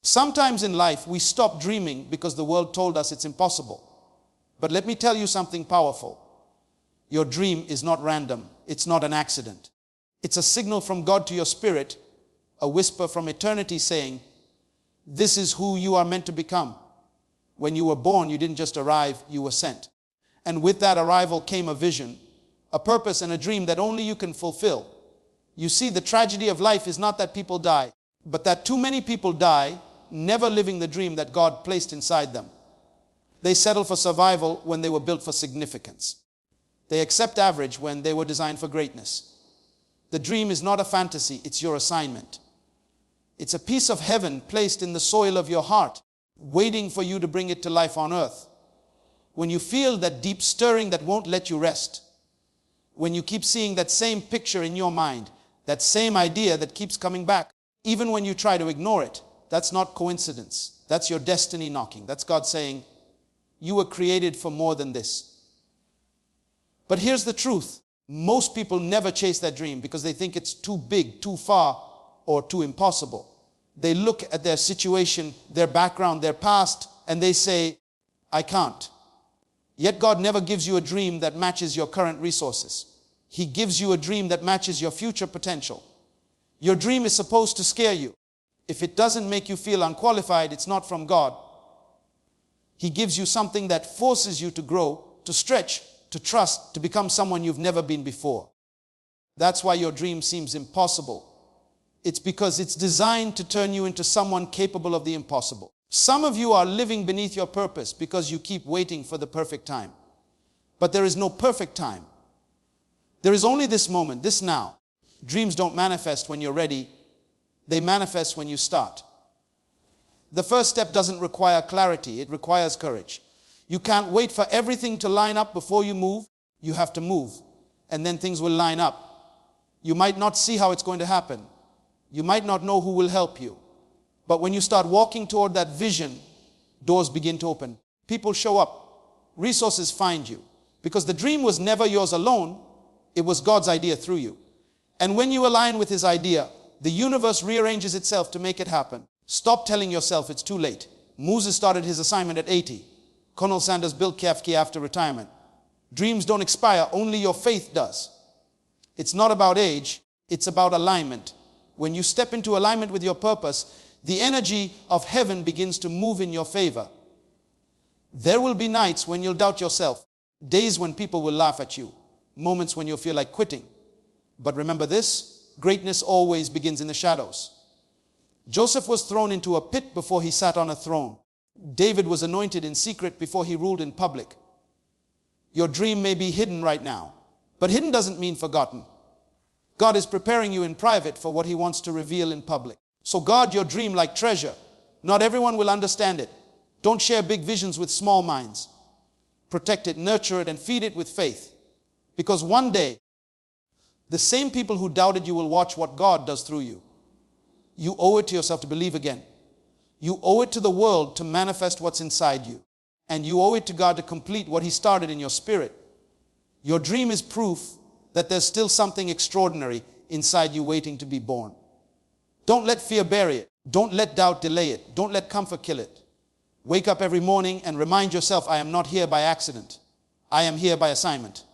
Sometimes in life, we stop dreaming because the world told us it's impossible. But let me tell you something powerful. Your dream is not random. It's not an accident. It's a signal from God to your spirit, a whisper from eternity saying, this is who you are meant to become. When you were born, you didn't just arrive, you were sent. And with that arrival came a vision, a purpose and a dream that only you can fulfill. You see, the tragedy of life is not that people die, but that too many people die, never living the dream that God placed inside them. They settle for survival when they were built for significance. They accept average when they were designed for greatness. The dream is not a fantasy, it's your assignment. It's a piece of heaven placed in the soil of your heart, waiting for you to bring it to life on earth. When you feel that deep stirring that won't let you rest, when you keep seeing that same picture in your mind, that same idea that keeps coming back, even when you try to ignore it, that's not coincidence. That's your destiny knocking. That's God saying, you were created for more than this. But here's the truth. Most people never chase that dream because they think it's too big, too far, or too impossible. They look at their situation, their background, their past, and they say, I can't. Yet God never gives you a dream that matches your current resources. He gives you a dream that matches your future potential. Your dream is supposed to scare you. If it doesn't make you feel unqualified, it's not from God. He gives you something that forces you to grow, to stretch, to trust, to become someone you've never been before. That's why your dream seems impossible. It's because it's designed to turn you into someone capable of the impossible. Some of you are living beneath your purpose because you keep waiting for the perfect time. But there is no perfect time. There is only this moment, this now. Dreams don't manifest when you're ready. They manifest when you start. The first step doesn't require clarity. It requires courage. You can't wait for everything to line up before you move. You have to move. And then things will line up. You might not see how it's going to happen. You might not know who will help you. But when you start walking toward that vision, doors begin to open. People show up. Resources find you. Because the dream was never yours alone. It was God's idea through you. And when you align with His idea, the universe rearranges itself to make it happen. Stop telling yourself it's too late. Moses started his assignment at 80. Colonel Sanders built KFK after retirement. Dreams don't expire, only your faith does. It's not about age, it's about alignment. When you step into alignment with your purpose, the energy of heaven begins to move in your favor. There will be nights when you'll doubt yourself, days when people will laugh at you, moments when you'll feel like quitting. But remember this, greatness always begins in the shadows. Joseph was thrown into a pit before he sat on a throne. David was anointed in secret before he ruled in public. Your dream may be hidden right now, but hidden doesn't mean forgotten. God is preparing you in private for what He wants to reveal in public. So guard your dream like treasure. Not everyone will understand it. Don't share big visions with small minds. Protect it, nurture it, and feed it with faith. Because one day, the same people who doubted you will watch what God does through you. You owe it to yourself to believe again. You owe it to the world to manifest what's inside you. And you owe it to God to complete what He started in your spirit. Your dream is proof that there's still something extraordinary inside you waiting to be born. Don't let fear bury it. Don't let doubt delay it. Don't let comfort kill it. Wake up every morning and remind yourself, I am not here by accident. I am here by assignment.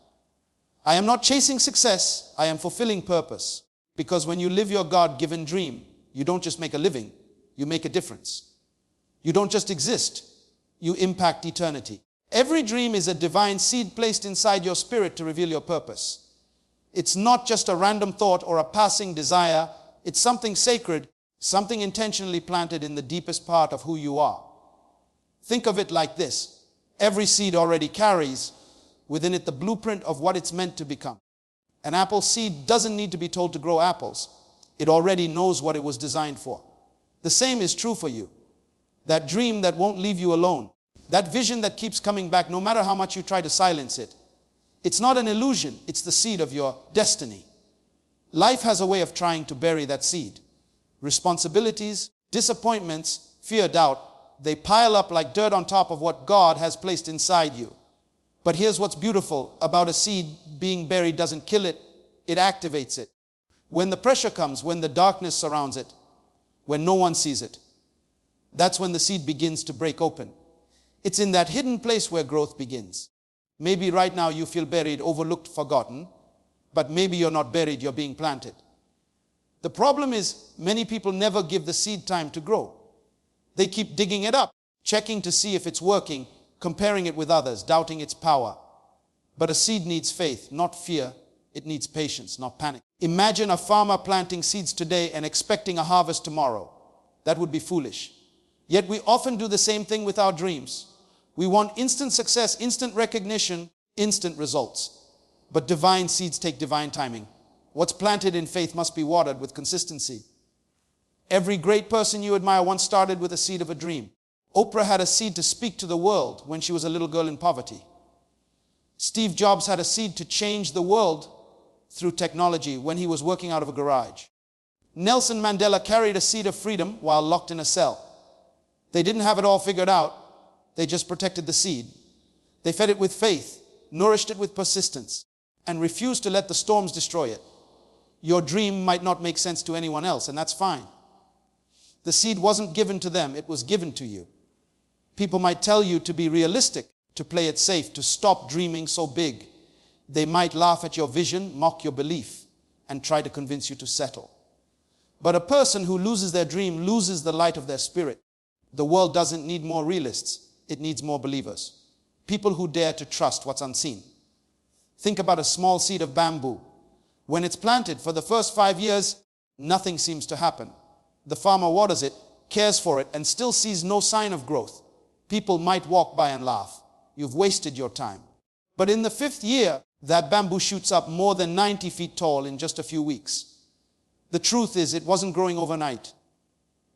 I am not chasing success. I am fulfilling purpose. Because when you live your God-given dream, you don't just make a living, you make a difference. You don't just exist, you impact eternity. Every dream is a divine seed placed inside your spirit to reveal your purpose. It's not just a random thought or a passing desire. It's something sacred, something intentionally planted in the deepest part of who you are. Think of it like this. Every seed already carries within it the blueprint of what it's meant to become. An apple seed doesn't need to be told to grow apples. It already knows what it was designed for. The same is true for you. That dream that won't leave you alone. That vision that keeps coming back no matter how much you try to silence it. It's not an illusion. It's the seed of your destiny. Life has a way of trying to bury that seed. Responsibilities, disappointments, fear, doubt, they pile up like dirt on top of what God has placed inside you. But here's what's beautiful about a seed being buried doesn't kill it, it activates it. When the pressure comes, when the darkness surrounds it, when no one sees it, That's when the seed begins to break open. It's in that hidden place where growth begins. Maybe right now you feel buried, overlooked, forgotten, but maybe you're not buried, you're being planted. The problem is many people never give the seed time to grow. They keep digging it up, checking to see if it's working, comparing it with others, doubting its power. But a seed needs faith, not fear. It needs patience, not panic. Imagine a farmer planting seeds today and expecting a harvest tomorrow. That would be foolish. Yet we often do the same thing with our dreams. We want instant success, instant recognition, instant results. But divine seeds take divine timing. What's planted in faith must be watered with consistency. Every great person you admire once started with a seed of a dream. Oprah had a seed to speak to the world when she was a little girl in poverty. Steve Jobs had a seed to change the world through technology when he was working out of a garage. Nelson Mandela carried a seed of freedom while locked in a cell. They didn't have it all figured out. They just protected the seed. They fed it with faith, nourished it with persistence, and refused to let the storms destroy it. Your dream might not make sense to anyone else, and that's fine. The seed wasn't given to them, it was given to you. People might tell you to be realistic, to play it safe, to stop dreaming so big. They might laugh at your vision, mock your belief, and try to convince you to settle. But a person who loses their dream loses the light of their spirit. The world doesn't need more realists, it needs more believers. People who dare to trust what's unseen. Think about a small seed of bamboo. When it's planted, for the first 5 years, nothing seems to happen. The farmer waters it, cares for it, and still sees no sign of growth. People might walk by and laugh. You've wasted your time. But in the 5th year, that bamboo shoots up more than 90 feet tall in just a few weeks. The truth is, it wasn't growing overnight.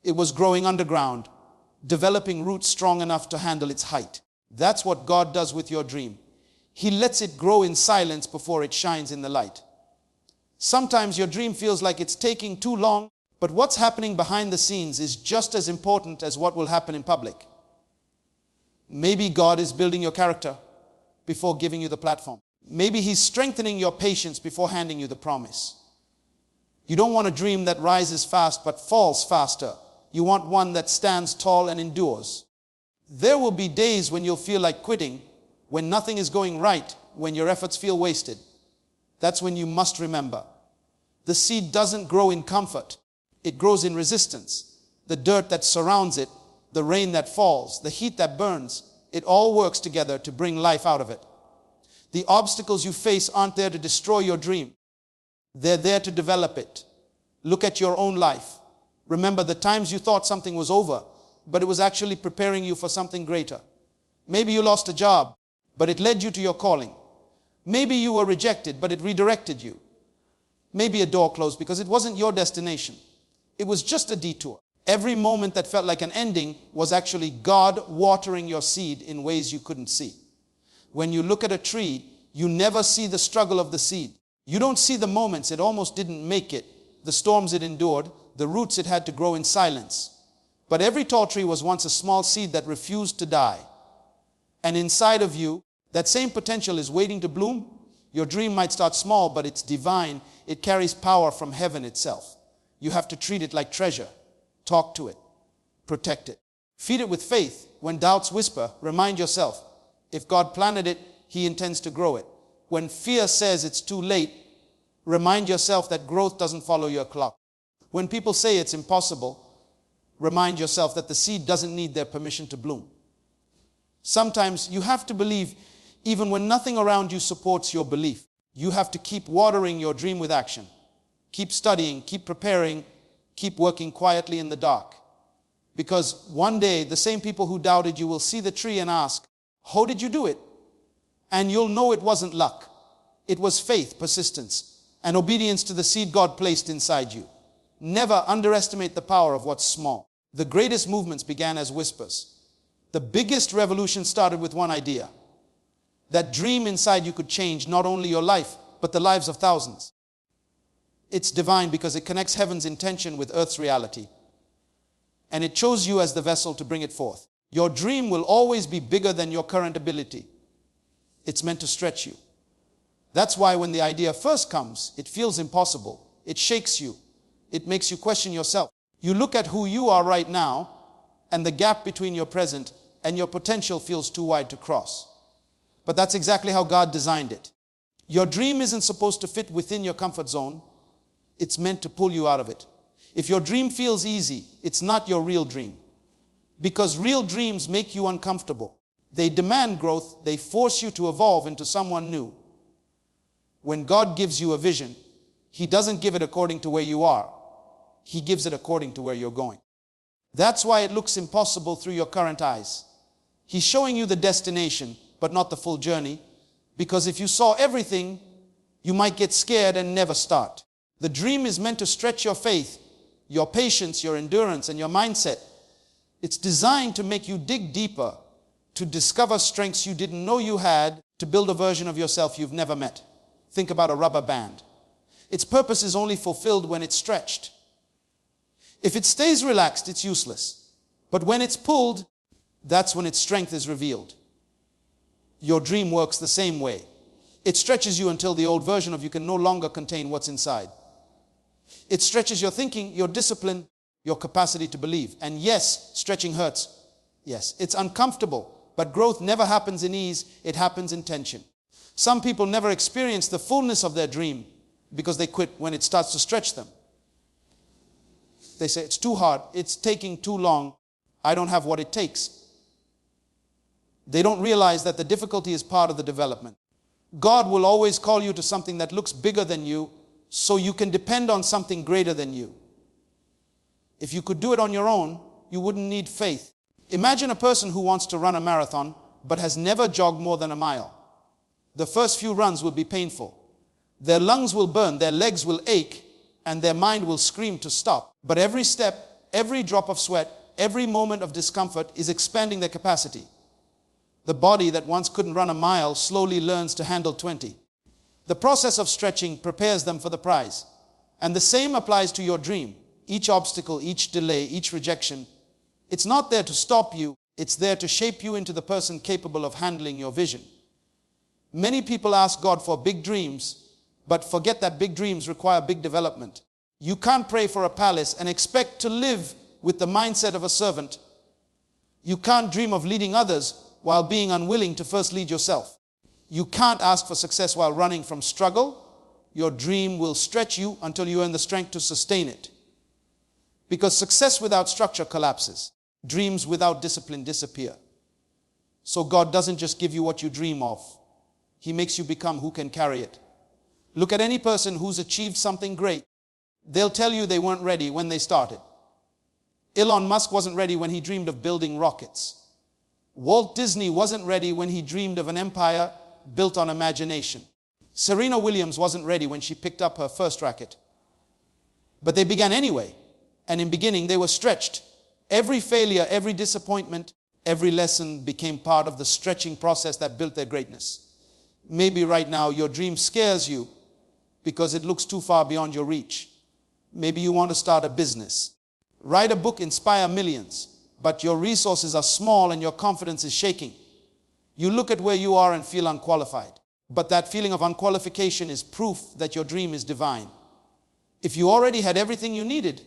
It was growing underground, developing roots strong enough to handle its height. That's what God does with your dream. He lets it grow in silence before it shines in the light. Sometimes your dream feels like it's taking too long, but what's happening behind the scenes is just as important as what will happen in public. Maybe God is building your character before giving you the platform. Maybe He's strengthening your patience before handing you the promise. You don't want a dream that rises fast but falls faster. You want one that stands tall and endures. There will be days when you'll feel like quitting, when nothing is going right, when your efforts feel wasted. That's when you must remember. The seed doesn't grow in comfort. It grows in resistance. The dirt that surrounds it, the rain that falls, the heat that burns, it all works together to bring life out of it. The obstacles you face aren't there to destroy your dream. They're there to develop it. Look at your own life. Remember the times you thought something was over, but it was actually preparing you for something greater. Maybe you lost a job, but it led you to your calling. Maybe you were rejected, but it redirected you. Maybe a door closed because it wasn't your destination. It was just a detour. Every moment that felt like an ending was actually God watering your seed in ways you couldn't see. When you look at a tree, you never see the struggle of the seed. You don't see the moments it almost didn't make it, the storms it endured, the roots it had to grow in silence. But every tall tree was once a small seed that refused to die. And inside of you, that same potential is waiting to bloom. Your dream might start small, but it's divine. It carries power from heaven itself. You have to treat it like treasure. Talk to it. Protect it. Feed it with faith. When doubts whisper, remind yourself, if God planted it, He intends to grow it. When fear says it's too late, remind yourself that growth doesn't follow your clock. When people say it's impossible, remind yourself that the seed doesn't need their permission to bloom. Sometimes you have to believe even when nothing around you supports your belief. You have to keep watering your dream with action. Keep studying, keep preparing, keep working quietly in the dark. Because one day, the same people who doubted you will see the tree and ask, how did you do it? And you'll know it wasn't luck. It was faith, persistence, and obedience to the seed God placed inside you. Never underestimate the power of what's small. The greatest movements began as whispers. The biggest revolution started with one idea. That dream inside you could change not only your life, but the lives of thousands. It's divine because it connects heaven's intention with earth's reality. And it chose you as the vessel to bring it forth. Your dream will always be bigger than your current ability. It's meant to stretch you. That's why when the idea first comes, it feels impossible. It shakes you. It makes you question yourself. You look at who you are right now, and the gap between your present and your potential feels too wide to cross. But that's exactly how God designed it. Your dream isn't supposed to fit within your comfort zone. It's meant to pull you out of it. If your dream feels easy, it's not your real dream. Because real dreams make you uncomfortable. They demand growth. They force you to evolve into someone new. When God gives you a vision, He doesn't give it according to where you are. He gives it according to where you're going. That's why it looks impossible through your current eyes. He's showing you the destination, but not the full journey. Because if you saw everything, you might get scared and never start. The dream is meant to stretch your faith, your patience, your endurance, and your mindset. It's designed to make you dig deeper, to discover strengths you didn't know you had, to build a version of yourself you've never met. Think about a rubber band. Its purpose is only fulfilled when it's stretched. If it stays relaxed, it's useless. But when it's pulled, that's when its strength is revealed. Your dream works the same way. It stretches you until the old version of you can no longer contain what's inside. It stretches your thinking, your discipline, your capacity to believe. And yes, stretching hurts. Yes, it's uncomfortable, but growth never happens in ease. It happens in tension. Some people never experience the fullness of their dream because they quit when it starts to stretch them. They say, it's too hard, it's taking too long, I don't have what it takes. They don't realize that the difficulty is part of the development. God will always call you to something that looks bigger than you so you can depend on something greater than you. If you could do it on your own, you wouldn't need faith. Imagine a person who wants to run a marathon but has never jogged more than a mile. The first few runs will be painful. Their lungs will burn, their legs will ache, and their mind will scream to stop. But every step, every drop of sweat, every moment of discomfort is expanding their capacity. The body that once couldn't run a mile slowly learns to handle 20. The process of stretching prepares them for the prize. And the same applies to your dream. Each obstacle, each delay, each rejection, it's not there to stop you. It's there to shape you into the person capable of handling your vision. Many people ask God for big dreams, but forget that big dreams require big development. You can't pray for a palace and expect to live with the mindset of a servant. You can't dream of leading others while being unwilling to first lead yourself. You can't ask for success while running from struggle. Your dream will stretch you until you earn the strength to sustain it. Because success without structure collapses. Dreams without discipline disappear. So God doesn't just give you what you dream of. He makes you become who can carry it. Look at any person who's achieved something great. They'll tell you they weren't ready when they started. Elon Musk wasn't ready when he dreamed of building rockets. Walt Disney wasn't ready when he dreamed of an empire built on imagination. Serena Williams wasn't ready when she picked up her first racket. But they began anyway. And in beginning, they were stretched. Every failure, every disappointment, every lesson became part of the stretching process that built their greatness. Maybe right now your dream scares you because it looks too far beyond your reach. Maybe you want to start a business. Write a book, inspire millions, but your resources are small and your confidence is shaking. You look at where you are and feel unqualified. But that feeling of unqualification is proof that your dream is divine. If you already had everything you needed,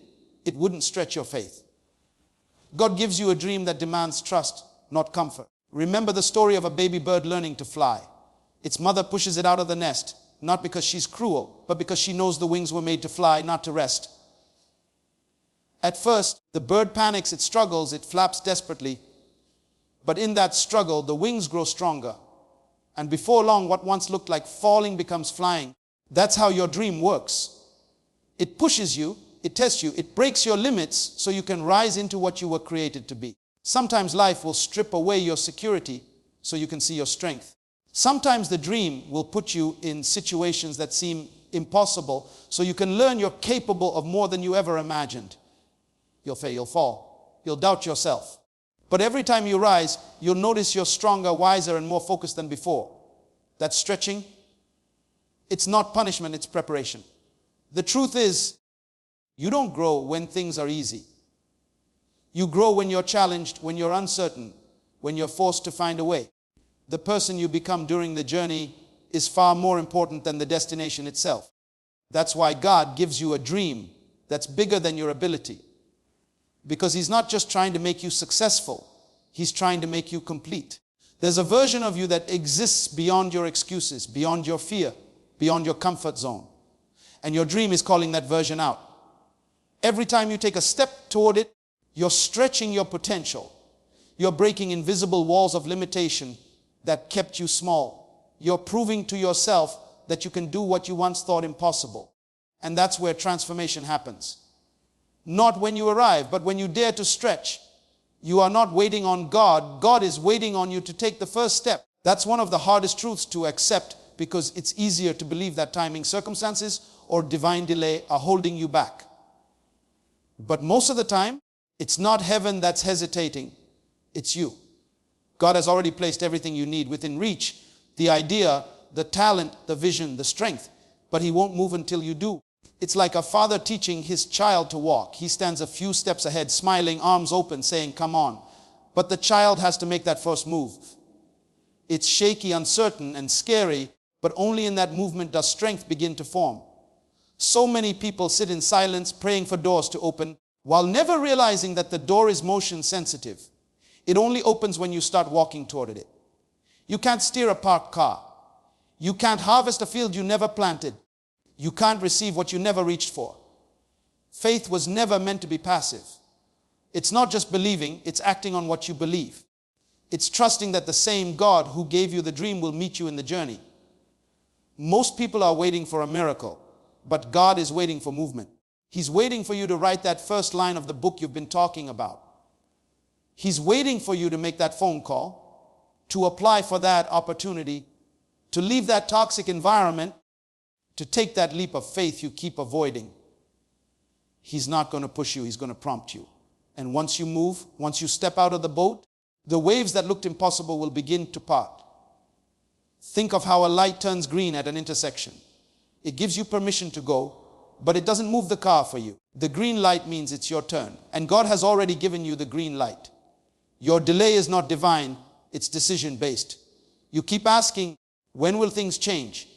it wouldn't stretch your faith. God gives you a dream that demands trust, not comfort. Remember the story of a baby bird learning to fly. Its mother pushes it out of the nest, not because she's cruel, but because she knows the wings were made to fly, not to rest. At first, the bird panics, it struggles, it flaps desperately. But in that struggle, the wings grow stronger. And before long, what once looked like falling becomes flying. That's how your dream works. It pushes you, it tests you, it breaks your limits so you can rise into what you were created to be. Sometimes life will strip away your security so you can see your strength. Sometimes the dream will put you in situations that seem impossible so you can learn you're capable of more than you ever imagined. You'll fail, you'll fall, you'll doubt yourself. But every time you rise, you'll notice you're stronger, wiser, and more focused than before. That stretching, it's not punishment, it's preparation. The truth is, you don't grow when things are easy. You grow when you're challenged, when you're uncertain, when you're forced to find a way. The person you become during the journey is far more important than the destination itself. That's why God gives you a dream that's bigger than your ability. Because He's not just trying to make you successful. He's trying to make you complete. There's a version of you that exists beyond your excuses, beyond your fear, beyond your comfort zone. And your dream is calling that version out. Every time you take a step toward it, you're stretching your potential. You're breaking invisible walls of limitation that kept you small. You're proving to yourself that you can do what you once thought impossible. And that's where transformation happens. Not when you arrive, but when you dare to stretch. You are not waiting on God. God is waiting on you to take the first step. That's one of the hardest truths to accept, because it's easier to believe that timing, circumstances, or divine delay are holding you back. But most of the time, it's not heaven that's hesitating. It's you. God has already placed everything you need within reach. The idea, the talent, the vision, the strength. But He won't move until you do. It's like a father teaching his child to walk. He stands a few steps ahead, smiling, arms open, saying, "Come on." But the child has to make that first move. It's shaky, uncertain, and scary, but only in that movement does strength begin to form. So many people sit in silence, praying for doors to open, while never realizing that the door is motion sensitive. It only opens when you start walking toward it. You can't steer a parked car. You can't harvest a field you never planted. You can't receive what you never reached for. Faith was never meant to be passive. It's not just believing, it's acting on what you believe. It's trusting that the same God who gave you the dream will meet you in the journey. Most people are waiting for a miracle, but God is waiting for movement. He's waiting for you to write that first line of the book you've been talking about. He's waiting for you to make that phone call, to apply for that opportunity, to leave that toxic environment, to take that leap of faith you keep avoiding. He's not going to push you, He's going to prompt you. And once you move, once you step out of the boat, the waves that looked impossible will begin to part. Think of how a light turns green at an intersection. It gives you permission to go, but it doesn't move the car for you. The green light means it's your turn, and God has already given you the green light. Your delay is not divine, it's decision-based. You keep asking, when will things change?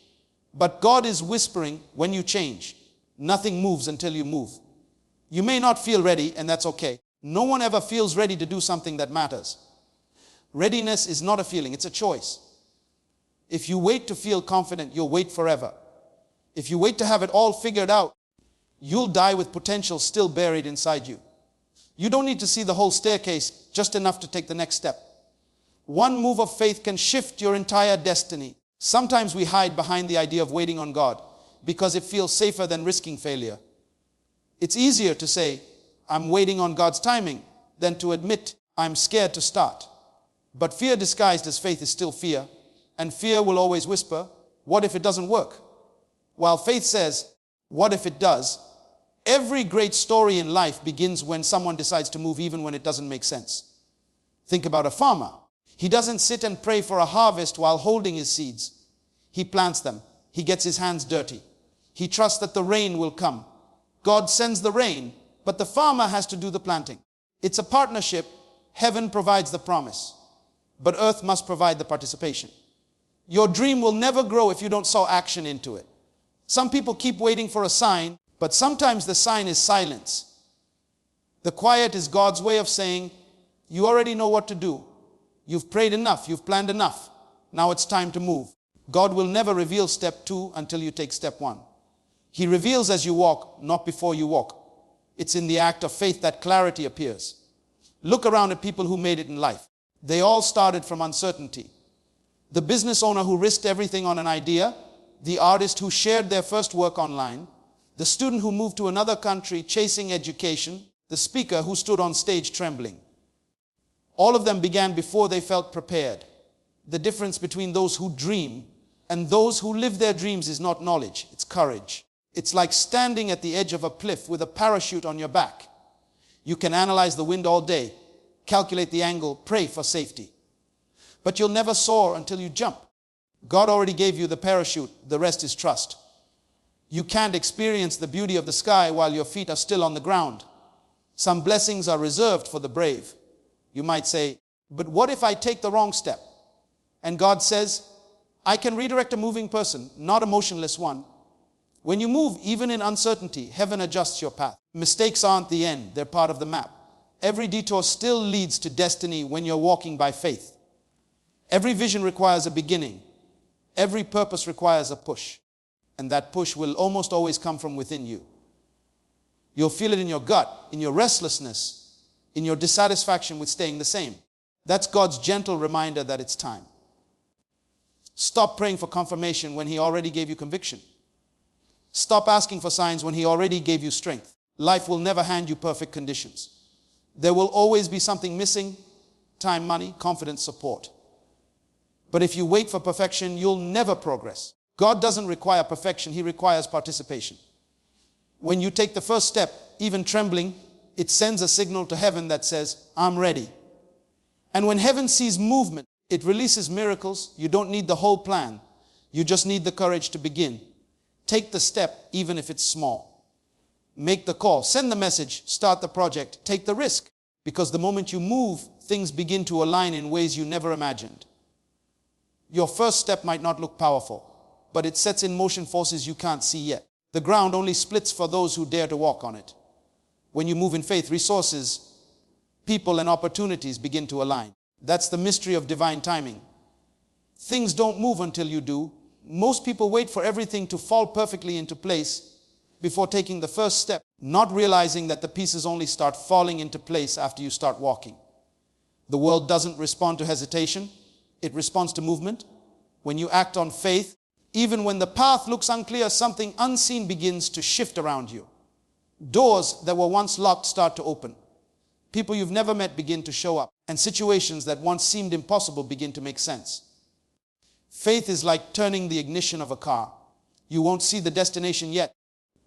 But God is whispering, when you change. Nothing moves until you move. You may not feel ready, and that's okay. No one ever feels ready to do something that matters. Readiness is not a feeling, it's a choice. If you wait to feel confident, you'll wait forever. If you wait to have it all figured out, you'll die with potential still buried inside you. You don't need to see the whole staircase, just enough to take the next step. One move of faith can shift your entire destiny. Sometimes we hide behind the idea of waiting on God because it feels safer than risking failure. It's easier to say, "I'm waiting on God's timing," than to admit, "I'm scared to start." But fear disguised as faith is still fear, and fear will always whisper, "What if it doesn't work?" While faith says, "What if it does?" Every great story in life begins when someone decides to move even when it doesn't make sense. Think about a farmer. He doesn't sit and pray for a harvest while holding his seeds. He plants them. He gets his hands dirty. He trusts that the rain will come. God sends the rain, but the farmer has to do the planting. It's a partnership. Heaven provides the promise, but earth must provide the participation. Your dream will never grow if you don't sow action into it. Some people keep waiting for a sign, but sometimes the sign is silence. The quiet is God's way of saying, "You already know what to do. You've prayed enough. You've planned enough. Now it's time to move." God will never reveal step 2 until you take step 1. He reveals as you walk, not before you walk. It's in the act of faith that clarity appears. Look around at people who made it in life. They all started from uncertainty. The business owner who risked everything on an idea, the artist who shared their first work online, the student who moved to another country chasing education, the speaker who stood on stage trembling. All of them began before they felt prepared. The difference between those who dream and those who live their dreams is not knowledge, it's courage. It's like standing at the edge of a cliff with a parachute on your back. You can analyze the wind all day, calculate the angle, pray for safety. But you'll never soar until you jump. God already gave you the parachute, the rest is trust. You can't experience the beauty of the sky while your feet are still on the ground. Some blessings are reserved for the brave. You might say, "But what if I take the wrong step?" And God says, "I can redirect a moving person, not a motionless one." When you move, even in uncertainty, heaven adjusts your path. Mistakes aren't the end, they're part of the map. Every detour still leads to destiny when you're walking by faith. Every vision requires a beginning. Every purpose requires a push. And that push will almost always come from within you. You'll feel it in your gut, in your restlessness, in your dissatisfaction with staying the same. That's God's gentle reminder that it's time. Stop praying for confirmation when He already gave you conviction. Stop asking for signs when He already gave you strength. Life will never hand you perfect conditions. There will always be something missing: time, money, confidence, support. But if you wait for perfection, you'll never progress. God doesn't require perfection, He requires participation. When you take the first step, even trembling, it sends a signal to heaven that says, I'm ready. And when heaven sees movement, it releases miracles. You don't need the whole plan. You just need the courage to begin. Take the step, even if it's small. Make the call, send the message, start the project, take the risk. Because the moment you move, things begin to align in ways you never imagined. Your first step might not look powerful, but it sets in motion forces you can't see yet. The ground only splits for those who dare to walk on it. When you move in faith, resources, people, and opportunities begin to align. That's the mystery of divine timing. Things don't move until you do. Most people wait for everything to fall perfectly into place before taking the first step, not realizing that the pieces only start falling into place after you start walking. The world doesn't respond to hesitation. It responds to movement. When you act on faith, even when the path looks unclear, something unseen begins to shift around you. Doors that were once locked start to open. People you've never met begin to show up, and situations that once seemed impossible begin to make sense. Faith is like turning the ignition of a car. You won't see the destination yet,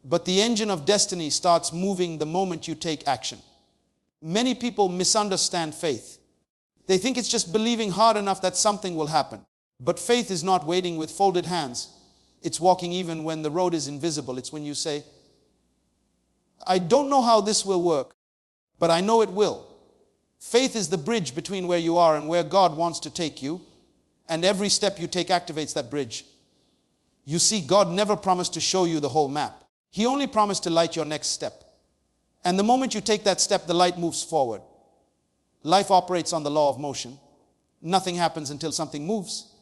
but the engine of destiny starts moving the moment you take action. Many people misunderstand faith. They think it's just believing hard enough that something will happen. But faith is not waiting with folded hands. It's walking even when the road is invisible. It's when you say, I don't know how this will work, but I know it will. Faith is the bridge between where you are and where God wants to take you, and every step you take activates that bridge. You see, God never promised to show you the whole map. He only promised to light your next step. And the moment you take that step, the light moves forward. Life operates on the law of motion. Nothing happens until something moves.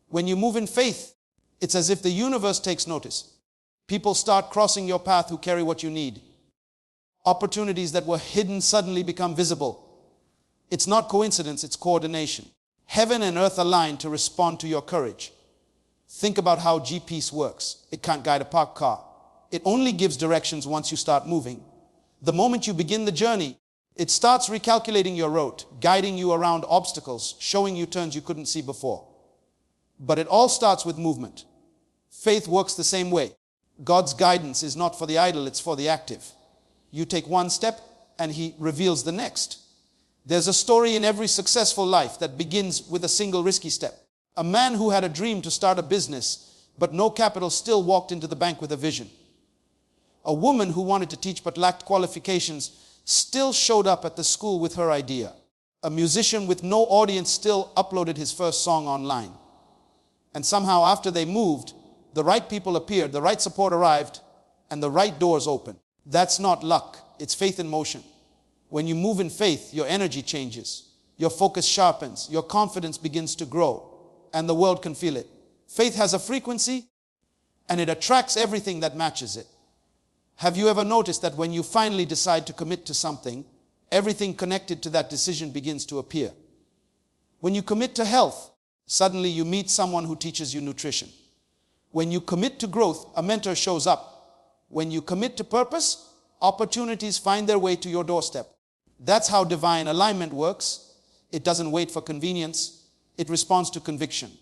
When you move in faith, it's as if the universe takes notice. People start crossing your path who carry what you need. Opportunities that were hidden suddenly become visible. It's not coincidence, it's coordination. Heaven and earth align to respond to your courage. Think about how GPS works. It can't guide a parked car. It only gives directions once you start moving. The moment you begin the journey, it starts recalculating your route, guiding you around obstacles, showing you turns you couldn't see before. But it all starts with movement. Faith works the same way. God's guidance is not for the idle, it's for the active. You take one step and He reveals the next. There's a story in every successful life that begins with a single risky step. A man who had a dream to start a business, but no capital, still walked into the bank with a vision. A woman who wanted to teach but lacked qualifications still showed up at the school with her idea. A musician with no audience still uploaded his first song online. And somehow after they moved, the right people appeared, the right support arrived, and the right doors opened. That's not luck, it's faith in motion. When you move in faith, your energy changes, your focus sharpens, your confidence begins to grow, and the world can feel it. Faith has a frequency, and it attracts everything that matches it. Have you ever noticed that when you finally decide to commit to something, everything connected to that decision begins to appear? When you commit to health, suddenly you meet someone who teaches you nutrition. When you commit to growth, a mentor shows up. When you commit to purpose, opportunities find their way to your doorstep. That's how divine alignment works. It doesn't wait for convenience. It responds to conviction.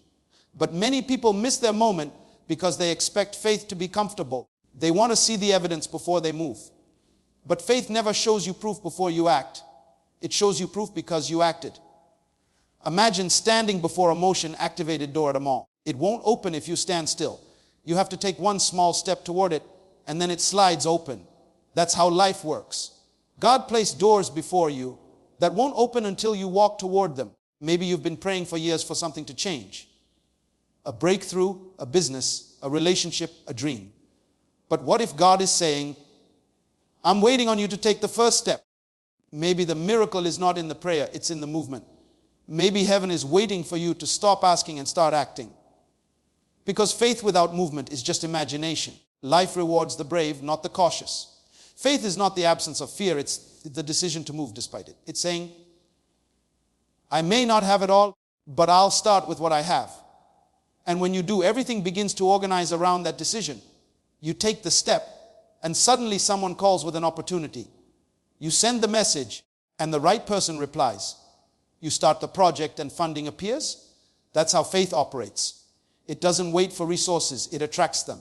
But many people miss their moment because they expect faith to be comfortable. They want to see the evidence before they move. But faith never shows you proof before you act. It shows you proof because you acted. Imagine standing before a motion-activated door at a mall. It won't open if you stand still. You have to take one small step toward it, and then it slides open. That's how life works. God placed doors before you that won't open until you walk toward them. Maybe you've been praying for years for something to change. A breakthrough, a business, a relationship, a dream. But what if God is saying, I'm waiting on you to take the first step? Maybe the miracle is not in the prayer, it's in the movement. Maybe heaven is waiting for you to stop asking and start acting. Because faith without movement is just imagination. Life rewards the brave, not the cautious. Faith is not the absence of fear, it's the decision to move despite it. It's saying, I may not have it all, but I'll start with what I have. And when you do, everything begins to organize around that decision. You take the step, and suddenly someone calls with an opportunity. You send the message, and the right person replies. You start the project, and funding appears. That's how faith operates. It doesn't wait for resources, it attracts them.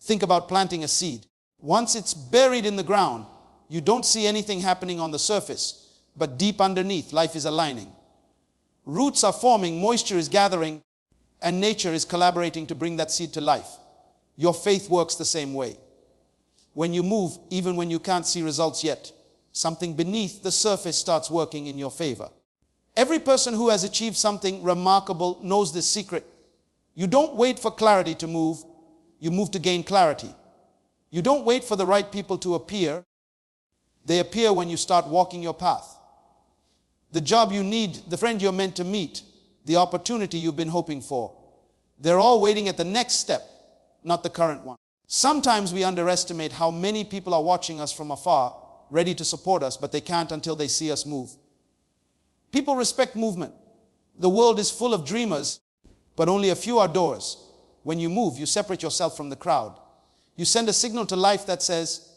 Think about planting a seed. Once it's buried in the ground, you don't see anything happening on the surface, but deep underneath, life is aligning. Roots are forming, moisture is gathering, and nature is collaborating to bring that seed to life. Your faith works the same way. When you move, even when you can't see results yet, something beneath the surface starts working in your favor. Every person who has achieved something remarkable knows this secret. You don't wait for clarity to move, you move to gain clarity. You don't wait for the right people to appear. They appear when you start walking your path. The job you need, the friend you're meant to meet, the opportunity you've been hoping for. They're all waiting at the next step, not the current one. Sometimes we underestimate how many people are watching us from afar, ready to support us, but they can't until they see us move. People respect movement. The world is full of dreamers, but only a few are doers. When you move, you separate yourself from the crowd. You send a signal to life that says,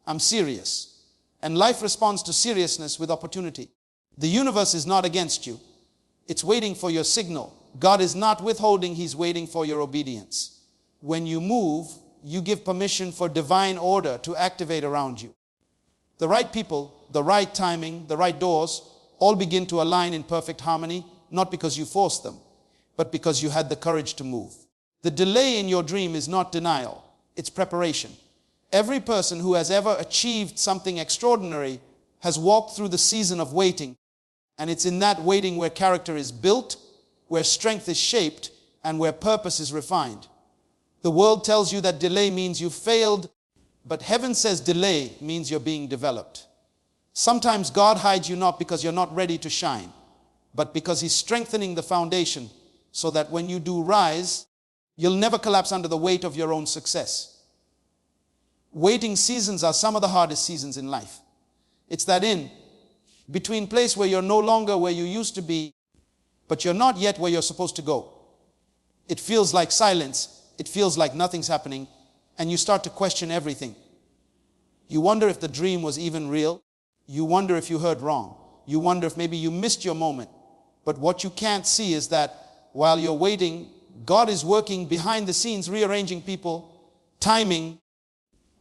I'm serious. And life responds to seriousness with opportunity. The universe is not against you. It's waiting for your signal. God is not withholding, He's waiting for your obedience. When you move, you give permission for divine order to activate around you. The right people, the right timing, the right doors, all begin to align in perfect harmony, not because you forced them, but because you had the courage to move. The delay in your dream is not denial, it's preparation. Every person who has ever achieved something extraordinary has walked through the season of waiting, and it's in that waiting where character is built, where strength is shaped, and where purpose is refined. The world tells you that delay means you failed, but heaven says delay means you're being developed. Sometimes God hides you not because you're not ready to shine, but because He's strengthening the foundation so that when you do rise, you'll never collapse under the weight of your own success. Waiting seasons are some of the hardest seasons in life. It's that in between place where you're no longer where you used to be, but you're not yet where you're supposed to go. It feels like silence. It feels like nothing's happening, and you start to question everything. You wonder if the dream was even real. You wonder if you heard wrong. You wonder if maybe you missed your moment. But what you can't see is that while you're waiting, God is working behind the scenes, rearranging people, timing,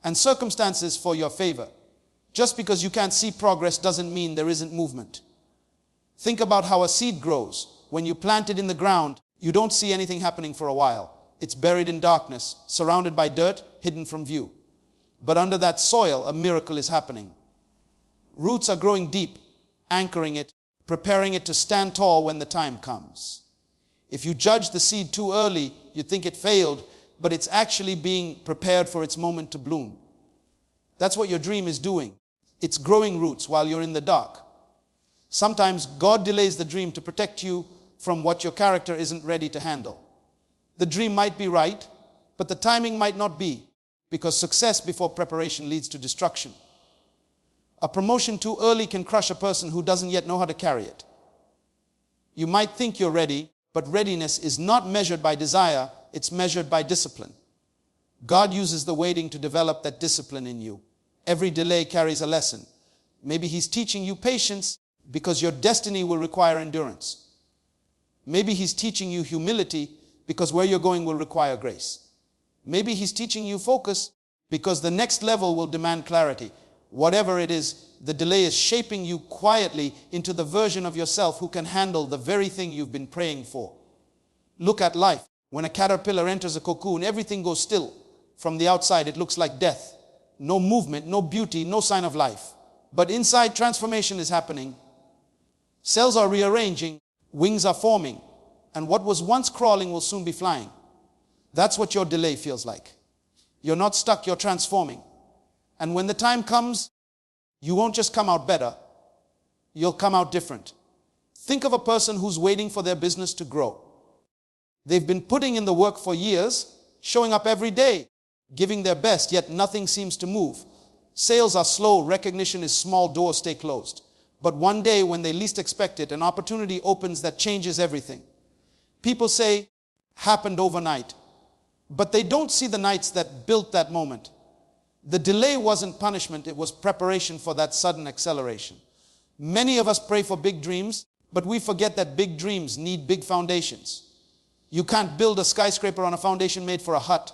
and circumstances for your favor. Just because you can't see progress doesn't mean there isn't movement. Think about how a seed grows. When you plant it in the ground, you don't see anything happening for a while. It's buried in darkness, surrounded by dirt, hidden from view. But under that soil, a miracle is happening. Roots are growing deep, anchoring it, preparing it to stand tall when the time comes. If you judge the seed too early, you think it failed, but it's actually being prepared for its moment to bloom. That's what your dream is doing. It's growing roots while you're in the dark. Sometimes God delays the dream to protect you from what your character isn't ready to handle. The dream might be right, but the timing might not be, because success before preparation leads to destruction. A promotion too early can crush a person who doesn't yet know how to carry it. You might think you're ready, but readiness is not measured by desire, it's measured by discipline. God uses the waiting to develop that discipline in you. Every delay carries a lesson. Maybe He's teaching you patience because your destiny will require endurance. Maybe He's teaching you humility because where you're going will require grace. Maybe He's teaching you focus because the next level will demand clarity. Whatever it is, the delay is shaping you quietly into the version of yourself who can handle the very thing you've been praying for. Look at life. When a caterpillar enters a cocoon, everything goes still. From the outside, it looks like death. No movement, no beauty, no sign of life. But inside, transformation is happening. Cells are rearranging, wings are forming, and what was once crawling will soon be flying. That's what your delay feels like. You're not stuck, you're transforming. And when the time comes, you won't just come out better, you'll come out different. Think of a person who's waiting for their business to grow. They've been putting in the work for years, showing up every day, giving their best, yet nothing seems to move. Sales are slow, recognition is small, doors stay closed. But one day when they least expect it, an opportunity opens that changes everything. People say, happened overnight. But they don't see the nights that built that moment. The delay wasn't punishment, it was preparation for that sudden acceleration. Many of us pray for big dreams, but we forget that big dreams need big foundations. You can't build a skyscraper on a foundation made for a hut.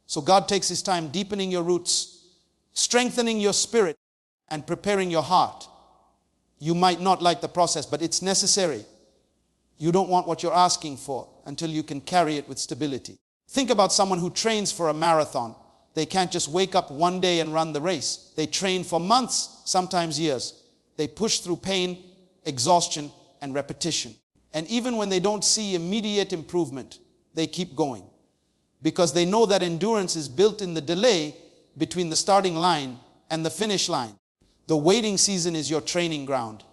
So God takes His time deepening your roots, strengthening your spirit, and preparing your heart. You might not like the process, but it's necessary. You don't want what you're asking for until you can carry it with stability. Think about someone who trains for a marathon. They can't just wake up one day and run the race. They train for months, sometimes years. They push through pain, exhaustion, and repetition. And even when they don't see immediate improvement, they keep going. Because they know that endurance is built in the delay between the starting line and the finish line. The waiting season is your training ground.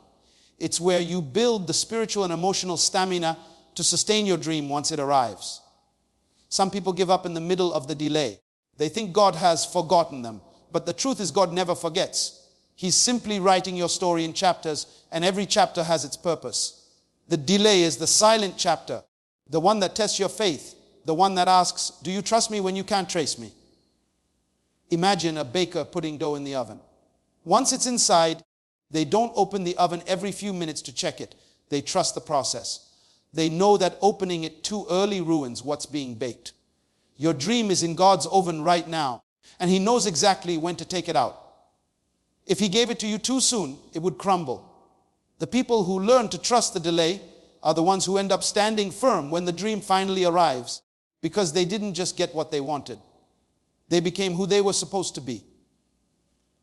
It's where you build the spiritual and emotional stamina to sustain your dream once it arrives. Some people give up in the middle of the delay. They think God has forgotten them. But the truth is God never forgets. He's simply writing your story in chapters, and every chapter has its purpose. The delay is the silent chapter, the one that tests your faith, the one that asks, do you trust me when you can't trace me? Imagine a baker putting dough in the oven. Once it's inside, they don't open the oven every few minutes to check it. They trust the process. They know that opening it too early ruins what's being baked. Your dream is in God's oven right now, and He knows exactly when to take it out. If He gave it to you too soon, it would crumble. The people who learn to trust the delay are the ones who end up standing firm when the dream finally arrives, because they didn't just get what they wanted. They became who they were supposed to be.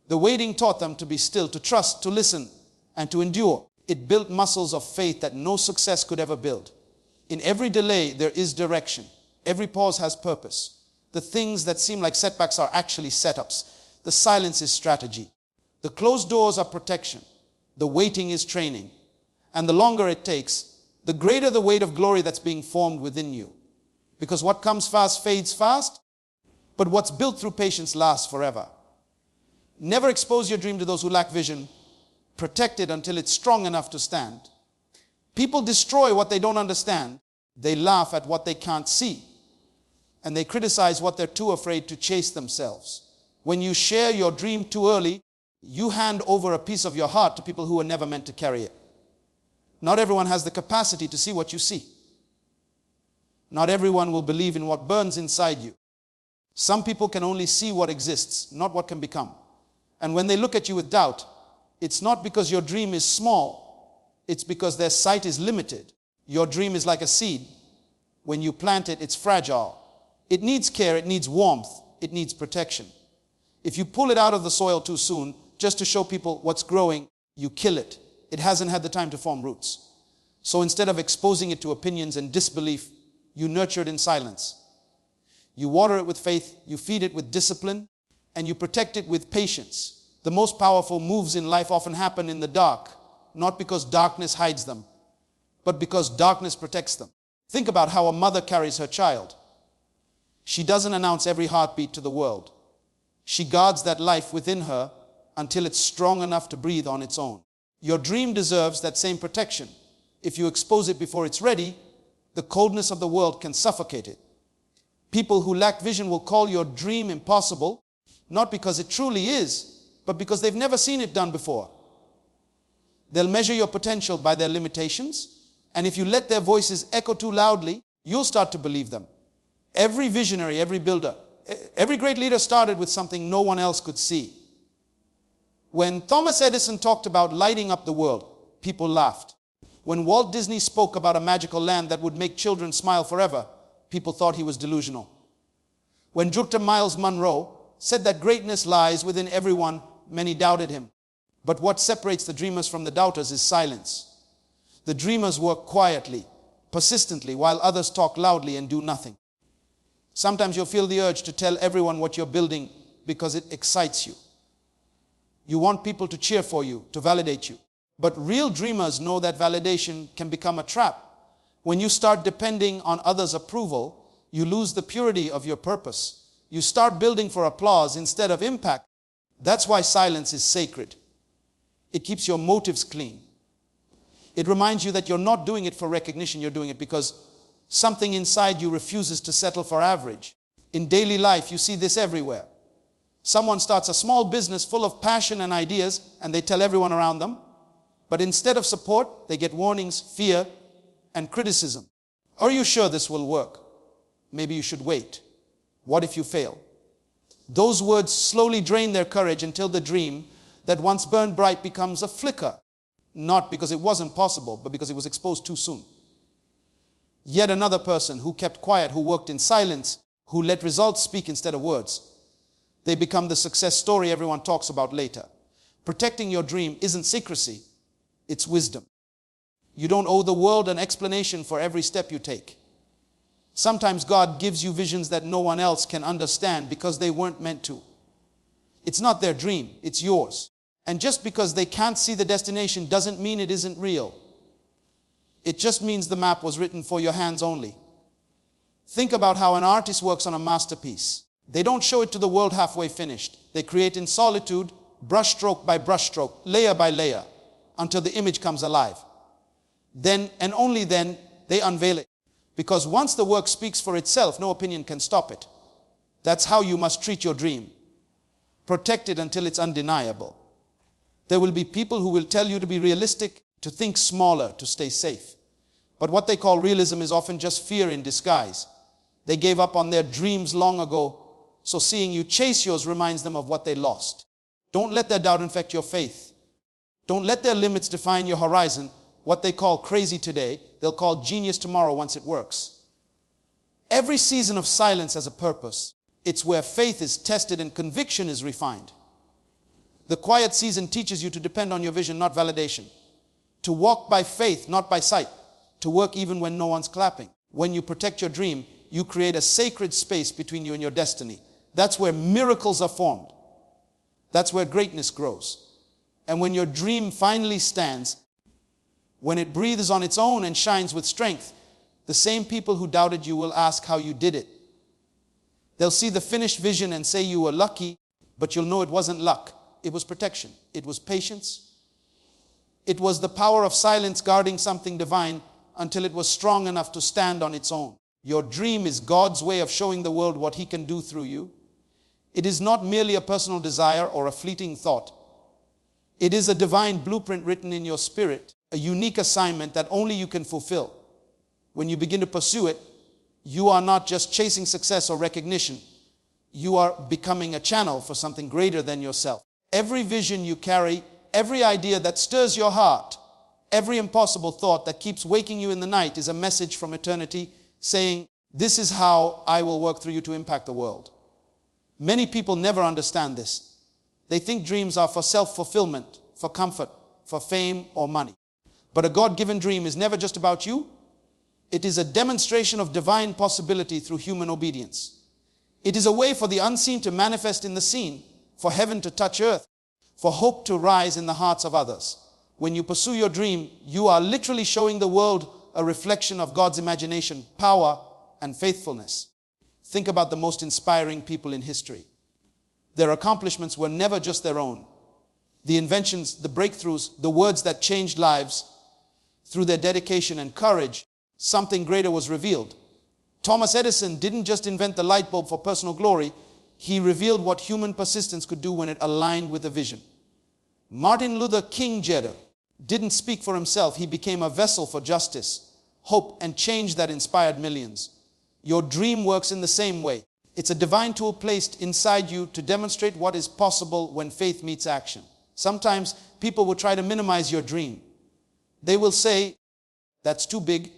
The waiting taught them to be still, to trust, to listen, and to endure. It built muscles of faith that no success could ever build. In every delay, there is direction. Every pause has purpose. The things that seem like setbacks are actually setups. The silence is strategy. The closed doors are protection. The waiting is training. And the longer it takes, the greater the weight of glory that's being formed within you. Because what comes fast fades fast, but what's built through patience lasts forever. Never expose your dream to those who lack vision. Protect it until it's strong enough to stand. People destroy what they don't understand. They laugh at what they can't see. And they criticize what they're too afraid to chase themselves. When you share your dream too early, you hand over a piece of your heart to people who were never meant to carry it. Not everyone has the capacity to see what you see. Not everyone will believe in what burns inside you. Some people can only see what exists, not what can become. And when they look at you with doubt, it's not because your dream is small. It's because their sight is limited. Your dream is like a seed. When you plant it, it's fragile. It needs care, it needs warmth, it needs protection. If you pull it out of the soil too soon, just to show people what's growing, you kill it. It hasn't had the time to form roots. So instead of exposing it to opinions and disbelief, you nurture it in silence. You water it with faith, you feed it with discipline, and you protect it with patience. The most powerful moves in life often happen in the dark, not because darkness hides them, but because darkness protects them. Think about how a mother carries her child. She doesn't announce every heartbeat to the world. She guards that life within her until it's strong enough to breathe on its own. Your dream deserves that same protection. If you expose it before it's ready, the coldness of the world can suffocate it. People who lack vision will call your dream impossible, not because it truly is, but because they've never seen it done before. They'll measure your potential by their limitations, and if you let their voices echo too loudly, you'll start to believe them. Every visionary, every builder, every great leader started with something no one else could see. When Thomas Edison talked about lighting up the world, people laughed. When Walt Disney spoke about a magical land that would make children smile forever, people thought he was delusional. When Dr. Myles Munroe said that greatness lies within everyone, many doubted him. But what separates the dreamers from the doubters is silence. The dreamers work quietly, persistently, while others talk loudly and do nothing. Sometimes you'll feel the urge to tell everyone what you're building because it excites you. You want people to cheer for you, to validate you. But real dreamers know that validation can become a trap. When you start depending on others' approval, you lose the purity of your purpose. You start building for applause instead of impact. That's why silence is sacred. It keeps your motives clean. It reminds you that you're not doing it for recognition, you're doing it because something inside you refuses to settle for average. In daily life, you see this everywhere. Someone starts a small business full of passion and ideas, and they tell everyone around them. But instead of support, they get warnings, fear, and criticism. Are you sure this will work? Maybe you should wait. What if you fail? Those words slowly drain their courage until the dream that once burned bright becomes a flicker. Not because it wasn't possible, but because it was exposed too soon. Yet another person who kept quiet, who worked in silence, who let results speak instead of words. They become the success story everyone talks about later. Protecting your dream isn't secrecy, it's wisdom. You don't owe the world an explanation for every step you take. Sometimes God gives you visions that no one else can understand because they weren't meant to. It's not their dream, it's yours. And just because they can't see the destination doesn't mean it isn't real. It just means the map was written for your hands only. Think about how an artist works on a masterpiece. They don't show it to the world halfway finished. They create in solitude, brushstroke by brushstroke, layer by layer, until the image comes alive. Then, and only then, they unveil it. Because once the work speaks for itself, no opinion can stop it. That's how you must treat your dream. Protect it until it's undeniable. There will be people who will tell you to be realistic, to think smaller, to stay safe. But what they call realism is often just fear in disguise. They gave up on their dreams long ago, so seeing you chase yours reminds them of what they lost. Don't let their doubt infect your faith. Don't let their limits define your horizon. What they call crazy today, they'll call genius tomorrow once it works. Every season of silence has a purpose. It's where faith is tested and conviction is refined. The quiet season teaches you to depend on your vision, not validation. To walk by faith, not by sight. To work even when no one's clapping. When you protect your dream, you create a sacred space between you and your destiny. That's where miracles are formed. That's where greatness grows. And when your dream finally stands, when it breathes on its own and shines with strength, the same people who doubted you will ask how you did it. They'll see the finished vision and say you were lucky, but you'll know it wasn't luck. It was protection. It was patience. It was the power of silence guarding something divine until it was strong enough to stand on its own. Your dream is God's way of showing the world what He can do through you. It is not merely a personal desire or a fleeting thought. It is a divine blueprint written in your spirit, a unique assignment that only you can fulfill. When you begin to pursue it, you are not just chasing success or recognition. You are becoming a channel for something greater than yourself. Every vision you carry, every idea that stirs your heart, every impossible thought that keeps waking you in the night is a message from eternity saying, this is how I will work through you to impact the world. Many people never understand this. They think dreams are for self-fulfillment, for comfort, for fame or money. But a God-given dream is never just about you. It is a demonstration of divine possibility through human obedience. It is a way for the unseen to manifest in the seen, for heaven to touch earth, for hope to rise in the hearts of others. When you pursue your dream, you are literally showing the world a reflection of God's imagination, power, and faithfulness. Think about the most inspiring people in history. Their accomplishments were never just their own. The inventions, the breakthroughs, the words that changed lives, through their dedication and courage, something greater was revealed. Thomas Edison didn't just invent the light bulb for personal glory. He revealed what human persistence could do when it aligned with a vision. Martin Luther King Jr. didn't speak for himself. He became a vessel for justice, hope, and change that inspired millions. Your dream works in the same way. It's a divine tool placed inside you to demonstrate what is possible when faith meets action. Sometimes people will try to minimize your dream. They will say, that's too big,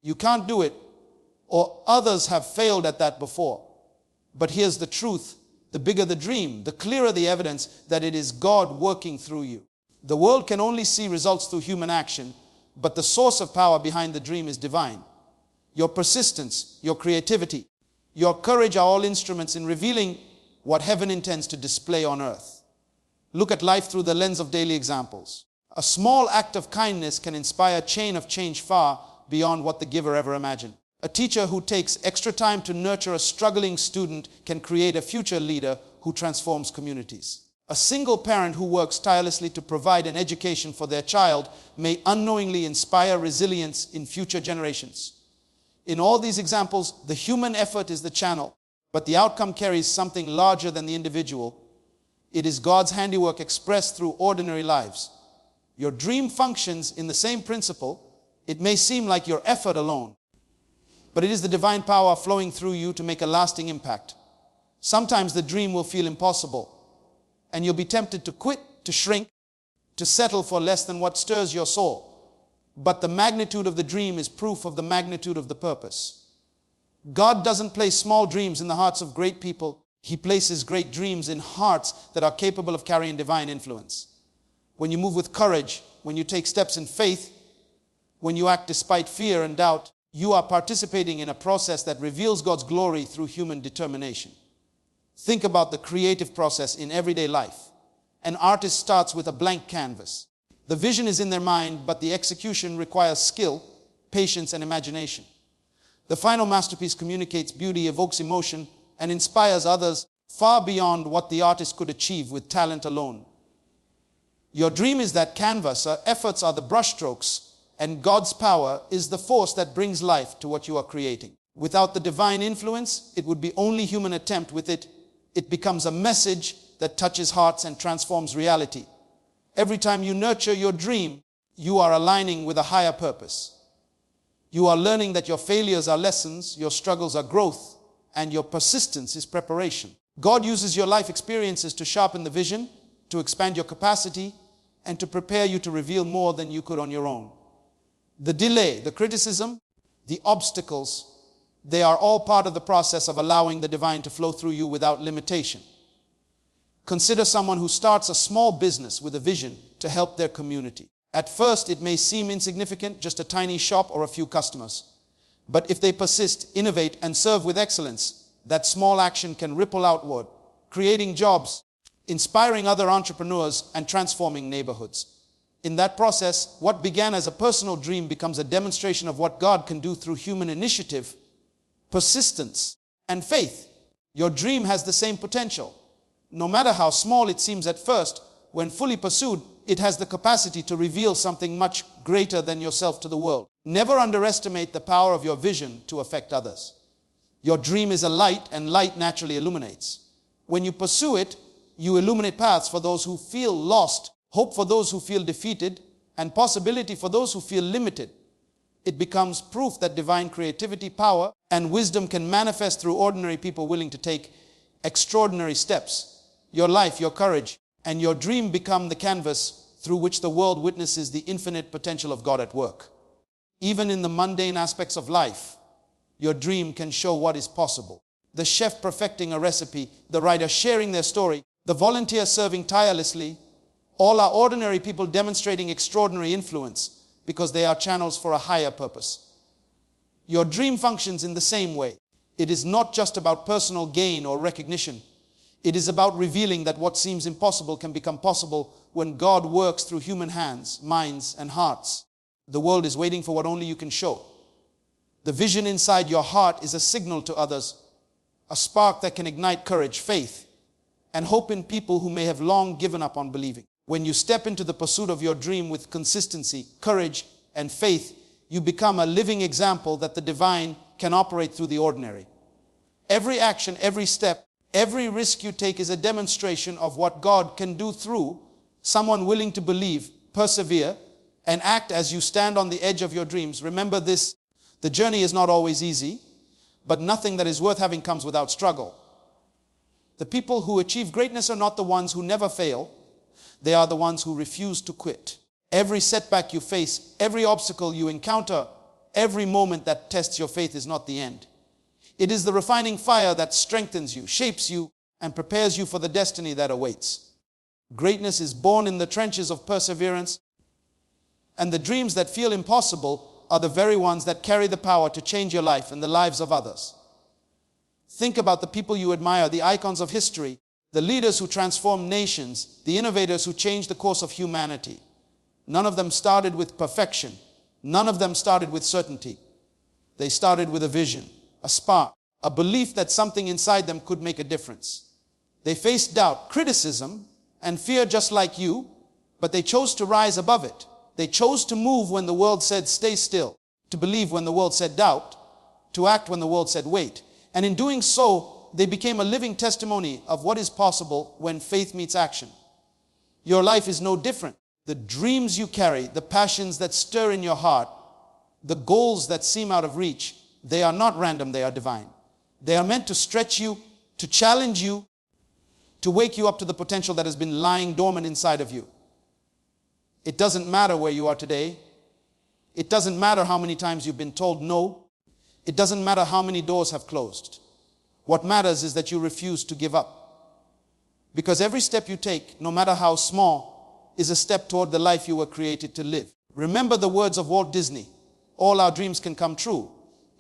you can't do it, or others have failed at that before. But here's the truth. The bigger the dream, the clearer the evidence that it is God working through you. The world can only see results through human action, but the source of power behind the dream is divine. Your persistence, your creativity, your courage are all instruments in revealing what heaven intends to display on earth. Look at life through the lens of daily examples. A small act of kindness can inspire a chain of change far beyond what the giver ever imagined. A teacher who takes extra time to nurture a struggling student can create a future leader who transforms communities. A single parent who works tirelessly to provide an education for their child may unknowingly inspire resilience in future generations. In all these examples, the human effort is the channel, but the outcome carries something larger than the individual. It is God's handiwork expressed through ordinary lives. Your dream functions in the same principle. It may seem like your effort alone, but it is the divine power flowing through you to make a lasting impact. Sometimes the dream will feel impossible, and you'll be tempted to quit, to shrink, to settle for less than what stirs your soul. But the magnitude of the dream is proof of the magnitude of the purpose. God doesn't place small dreams in the hearts of great people. He places great dreams in hearts that are capable of carrying divine influence. When you move with courage, when you take steps in faith, when you act despite fear and doubt, you are participating in a process that reveals God's glory through human determination. Think about the creative process in everyday life. An artist starts with a blank canvas. The vision is in their mind, but the execution requires skill, patience, and imagination. The final masterpiece communicates beauty, evokes emotion, and inspires others far beyond what the artist could achieve with talent alone. Your dream is that canvas. Our efforts are the brushstrokes, and God's power is the force that brings life to what you are creating. Without the divine influence, it would be only human attempt. With it, it becomes a message that touches hearts and transforms reality. Every time you nurture your dream, you are aligning with a higher purpose. You are learning that your failures are lessons, your struggles are growth, and your persistence is preparation. God uses your life experiences to sharpen the vision, to expand your capacity, and to prepare you to reveal more than you could on your own. The delay, the criticism, the obstacles, they are all part of the process of allowing the divine to flow through you without limitation. Consider someone who starts a small business with a vision to help their community. At first, it may seem insignificant, just a tiny shop or a few customers. But if they persist, innovate, and serve with excellence, that small action can ripple outward, creating jobs, inspiring other entrepreneurs, and transforming neighborhoods. In that process, what began as a personal dream becomes a demonstration of what God can do through human initiative, persistence, and faith. Your dream has the same potential. No matter how small it seems at first, when fully pursued, it has the capacity to reveal something much greater than yourself to the world. Never underestimate the power of your vision to affect others. Your dream is a light, and light naturally illuminates. When you pursue it, you illuminate paths for those who feel lost, hope for those who feel defeated, and possibility for those who feel limited. It becomes proof that divine creativity, power, and wisdom can manifest through ordinary people willing to take extraordinary steps. Your life, your courage, and your dream become the canvas through which the world witnesses the infinite potential of God at work. Even in the mundane aspects of life, your dream can show what is possible. The chef perfecting a recipe, the writer sharing their story, the volunteer serving tirelessly, all are ordinary people demonstrating extraordinary influence because they are channels for a higher purpose. Your dream functions in the same way. It is not just about personal gain or recognition. It is about revealing that what seems impossible can become possible when God works through human hands, minds, and hearts. The world is waiting for what only you can show. The vision inside your heart is a signal to others, a spark that can ignite courage, faith, and hope in people who may have long given up on believing. When you step into the pursuit of your dream with consistency, courage, and faith, you become a living example that the divine can operate through the ordinary. Every action, every step, every risk you take is a demonstration of what God can do through someone willing to believe, persevere, and act as you stand on the edge of your dreams. Remember this, the journey is not always easy, but nothing that is worth having comes without struggle. The people who achieve greatness are not the ones who never fail. They are the ones who refuse to quit. Every setback you face, every obstacle you encounter, every moment that tests your faith is not the end. It is the refining fire that strengthens you, shapes you, and prepares you for the destiny that awaits. Greatness is born in the trenches of perseverance, and the dreams that feel impossible are the very ones that carry the power to change your life and the lives of others. Think about the people you admire, the icons of history, the leaders who transform nations, the innovators who change the course of humanity. None of them started with perfection. None of them started with certainty. They started with a vision, a spark, a belief that something inside them could make a difference. They faced doubt, criticism, and fear just like you, but they chose to rise above it. They chose to move when the world said stay still, to believe when the world said doubt, to act when the world said wait. And in doing so, they became a living testimony of what is possible when faith meets action. Your life is no different. The dreams you carry, the passions that stir in your heart, the goals that seem out of reach, they are not random, they are divine. They are meant to stretch you, to challenge you, to wake you up to the potential that has been lying dormant inside of you. It doesn't matter where you are today. It doesn't matter how many times you've been told no. It doesn't matter how many doors have closed. What matters is that you refuse to give up. Because every step you take, no matter how small, is a step toward the life you were created to live. Remember the words of Walt Disney: all our dreams can come true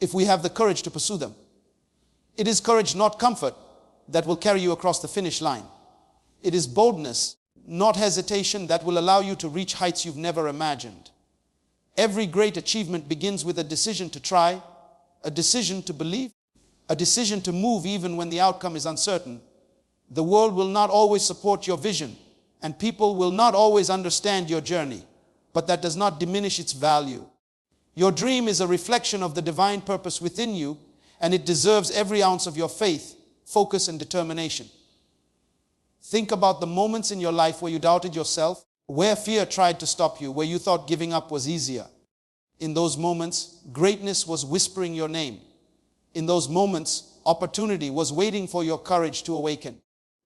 if we have the courage to pursue them. It is courage, not comfort, that will carry you across the finish line. It is boldness, not hesitation, that will allow you to reach heights you've never imagined. Every great achievement begins with a decision to try, a decision to believe, a decision to move even when the outcome is uncertain. The world will not always support your vision, and people will not always understand your journey, but that does not diminish its value. Your dream is a reflection of the divine purpose within you, and it deserves every ounce of your faith, focus, and determination. Think about the moments in your life where you doubted yourself, where fear tried to stop you, where you thought giving up was easier. In those moments, greatness was whispering your name. In those moments, opportunity was waiting for your courage to awaken.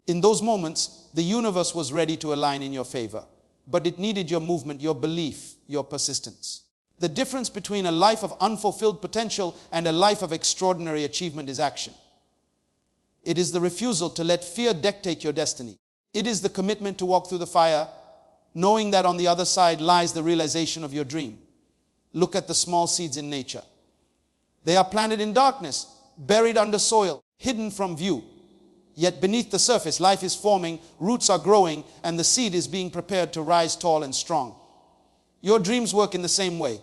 In those moments, the universe was ready to align in your favor. But it needed your movement, your belief, your persistence. The difference between a life of unfulfilled potential and a life of extraordinary achievement is action. It is the refusal to let fear dictate your destiny. It is the commitment to walk through the fire, knowing that on the other side lies the realization of your dream. Look at the small seeds in nature. They are planted in darkness, buried under soil, hidden from view. Yet beneath the surface, life is forming, roots are growing, and the seed is being prepared to rise tall and strong. Your dreams work in the same way.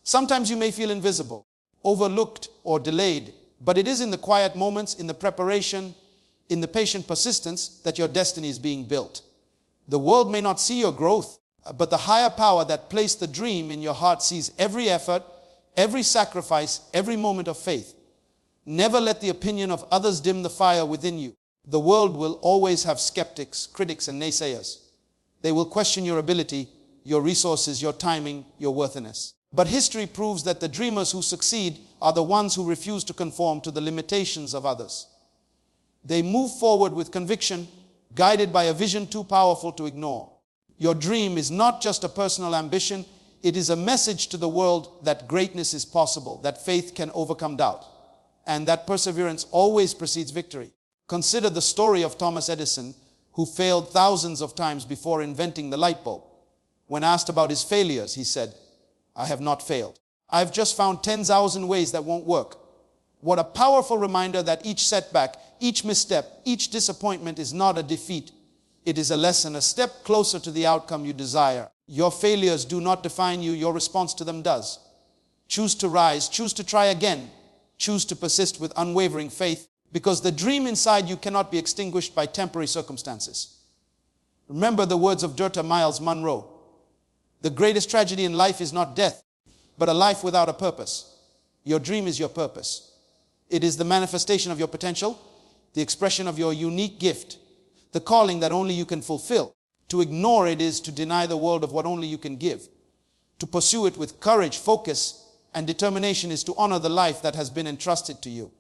Sometimes you may feel invisible, overlooked, or delayed, but it is in the quiet moments, in the preparation, in the patient persistence that your destiny is being built. The world may not see your growth, but the higher power that placed the dream in your heart sees every effort, every sacrifice, every moment of faith. Never let the opinion of others dim the fire within you. The world will always have skeptics, critics, and naysayers. They will question your ability, your resources, your timing, your worthiness. But history proves that the dreamers who succeed are the ones who refuse to conform to the limitations of others. They move forward with conviction, guided by a vision too powerful to ignore. Your dream is not just a personal ambition, it is a message to the world that greatness is possible, that faith can overcome doubt, and that perseverance always precedes victory. Consider the story of Thomas Edison, who failed thousands of times before inventing the light bulb. When asked about his failures, he said, "I have not failed. I've just found 10,000 ways that won't work." What a powerful reminder that each setback, each misstep, each disappointment is not a defeat. It is a lesson, a step closer to the outcome you desire. Your failures do not define you, your response to them does. Choose to rise, choose to try again, choose to persist with unwavering faith, because the dream inside you cannot be extinguished by temporary circumstances. Remember the words of Dr. Myles Munroe. The greatest tragedy in life is not death, but a life without a purpose. Your dream is your purpose. It is the manifestation of your potential, the expression of your unique gift, the calling that only you can fulfill. To ignore it is to deny the world of what only you can give. To pursue it with courage, focus, and determination is to honor the life that has been entrusted to you.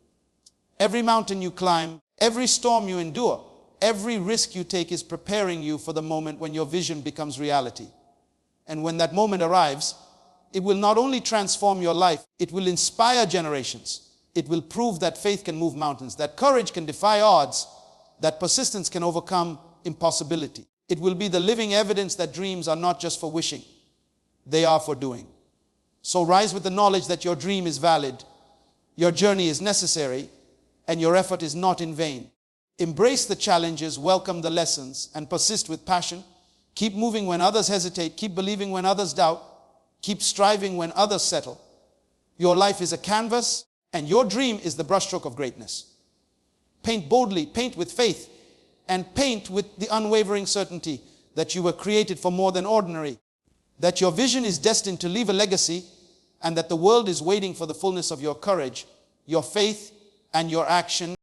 Every mountain you climb, every storm you endure, every risk you take is preparing you for the moment when your vision becomes reality. And when that moment arrives, it will not only transform your life, it will inspire generations. It will prove that faith can move mountains, that courage can defy odds, that persistence can overcome impossibility. It will be the living evidence that dreams are not just for wishing, they are for doing. So rise with the knowledge that your dream is valid, your journey is necessary, and your effort is not in vain. Embrace the challenges, welcome the lessons, and persist with passion, Keep moving when others hesitate. Keep believing when others doubt. Keep striving when others settle. Your life is a canvas, and your dream is the brushstroke of greatness. Paint boldly, paint with faith, and paint with the unwavering certainty that you were created for more than ordinary, that your vision is destined to leave a legacy, and that the world is waiting for the fullness of your courage, your faith, and your action.